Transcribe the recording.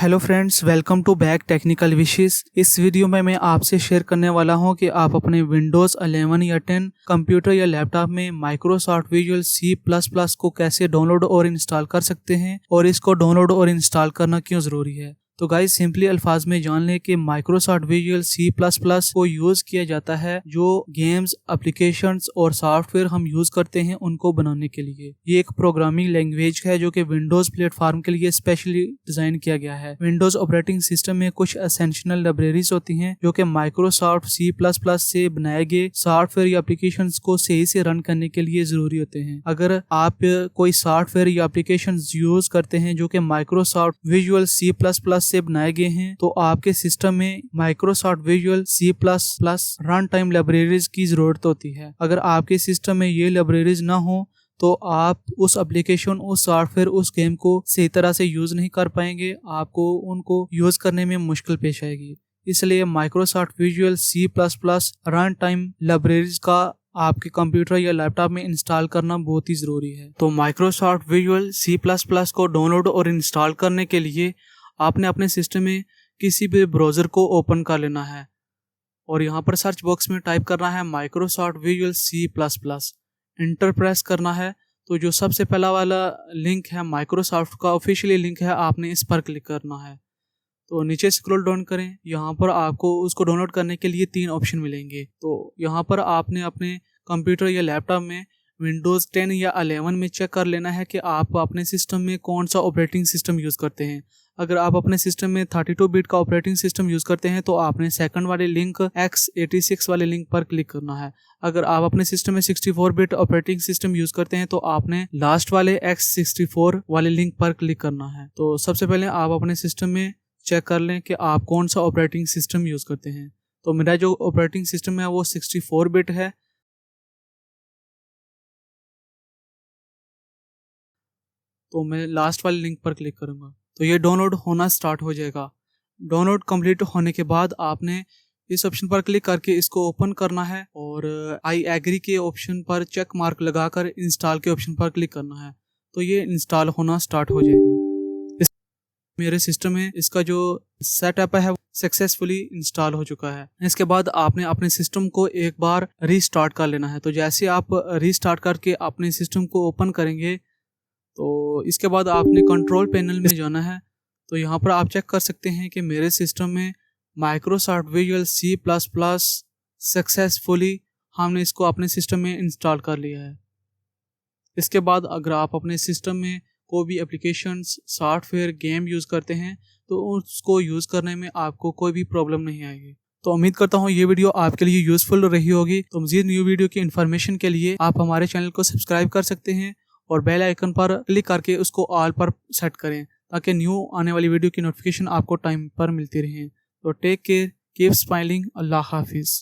Hello friends, welcome to back technical wishes. इस video में मैं आपसे शेयर करने वाला हूं कि आप अपने विंडोज़ 11 या 10 कंप्यूटर या लैपटॉप में माइक्रोसॉफ्ट विजुअल C++ को कैसे डाउनलोड और इंस्टॉल कर सकते हैं और इसको डाउनलोड और इंस्टॉल करना क्यों ज़रूरी है। तो गाइस, सिंपली अल्फाज में जान लें कि माइक्रोसॉफ्ट विजुअल C++ को यूज़ किया जाता है जो गेम्स, एप्लीकेशंस और सॉफ्टवेयर हम यूज़ करते हैं उनको बनाने के लिए। ये एक प्रोग्रामिंग लैंग्वेज है जो कि विंडोज़ प्लेटफॉर्म के लिए स्पेशली डिज़ाइन किया गया है। विंडोज़ ऑपरेटिंग सिस्टम में कुछ एसेंशियल लाइब्रेरीज होती हैं जो कि माइक्रोसॉफ्ट C++ से बनाए गए सॉफ्टवेयर या एप्लीकेशंस को सही से रन करने के लिए ज़रूरी होते हैं। अगर आप कोई सॉफ्टवेयर या एप्लीकेशंस यूज़ करते हैं जो कि माइक्रोसॉफ्ट विजुअल C++ से बनाए गए हैं तो आपके सिस्टम में Microsoft visual C++ run time libraries की जरूरत होती है। अगर आपके सिस्टम में ये लाइब्रेरीज ना हो तो आप उस एप्लीकेशन, उस सॉफ्टवेयर, उस गेम को सही तरह से यूज नहीं कर पाएंगे, आपको उनको यूज करने में मुश्किल पेश आएगी। इसलिए Microsoft visual C++ run time libraries का आपके कंप्यूटर या लैपटॉप में इंस्टॉल करना बहुत ही जरूरी है। तो माइक्रोसॉफ्ट विजुअल C++ को डाउनलोड और इंस्टॉल करने के लिए आपने अपने सिस्टम में किसी भी ब्राउज़र को ओपन कर लेना है और यहाँ पर सर्च बॉक्स में टाइप करना है Microsoft visual C++। Enter press करना है तो जो सबसे पहला वाला लिंक है माइक्रोसॉफ्ट का ऑफिशियली लिंक है, आपने इस पर क्लिक करना है। तो नीचे स्क्रॉल डाउन करें, यहाँ पर आपको उसको डाउनलोड करने के लिए 3 ऑप्शन मिलेंगे। तो यहाँ पर आपने अपने कंप्यूटर या लैपटॉप में विंडोज़ 10 या 11 में चेक कर लेना है कि आप अपने सिस्टम में कौन सा ऑपरेटिंग सिस्टम यूज़ करते हैं। अगर आप अपने सिस्टम में 32 बिट का ऑपरेटिंग सिस्टम यूज़ करते हैं तो आपने सेकंड वाले लिंक x86 वाले लिंक पर क्लिक करना है। अगर आप अपने सिस्टम में 64 बिट ऑपरेटिंग सिस्टम यूज़ करते हैं तो आपने लास्ट वाले x64 वाले लिंक पर क्लिक करना है। तो सबसे पहले आप अपने सिस्टम में चेक कर लें कि आप कौन सा ऑपरेटिंग सिस्टम यूज़ करते हैं। तो मेरा जो ऑपरेटिंग सिस्टम है वो 64 बिट है। तो मैं लास्ट वाले लिंक पर क्लिक करूंगा तो ये डाउनलोड होना स्टार्ट हो जाएगा। डाउनलोड कंप्लीट होने के बाद आपने इस ऑप्शन पर क्लिक करके इसको ओपन करना है और आई एग्री के ऑप्शन पर चेक मार्क लगाकर इंस्टॉल के ऑप्शन पर क्लिक करना है। तो ये इंस्टॉल होना स्टार्ट हो जाएगा। मेरे सिस्टम में इसका जो सेटअप है सक्सेसफुली इंस्टॉल हो चुका है। इसके बाद आपने अपने सिस्टम को एक बार रीस्टार्ट कर लेना है। तो जैसे आप रीस्टार्ट करके अपने सिस्टम को ओपन करेंगे तो इसके बाद आपने कंट्रोल पैनल में जाना है। तो यहाँ पर आप चेक कर सकते हैं कि मेरे सिस्टम में माइक्रोसॉफ्ट विजुअल C++ सक्सेसफुली हमने इसको अपने सिस्टम में इंस्टॉल कर लिया है। इसके बाद अगर आप अपने सिस्टम में कोई भी एप्लीकेशंस, सॉफ्टवेयर, गेम यूज़ करते हैं तो उसको यूज़ करने में आपको कोई भी प्रॉब्लम नहीं आएगी। तो उम्मीद करता हूँ ये वीडियो आपके लिए यूज़फुल रही होगी। तो मज़ीद न्यू वीडियो की इन्फॉर्मेशन के लिए आप हमारे चैनल को सब्सक्राइब कर सकते हैं और बेल आइकन पर क्लिक करके उसको ऑल पर सेट करें ताकि न्यू आने वाली वीडियो की नोटिफिकेशन आपको टाइम पर मिलती रहे। तो टेक केयर, कीप स्माइलिंग, अल्लाह हाफिज़।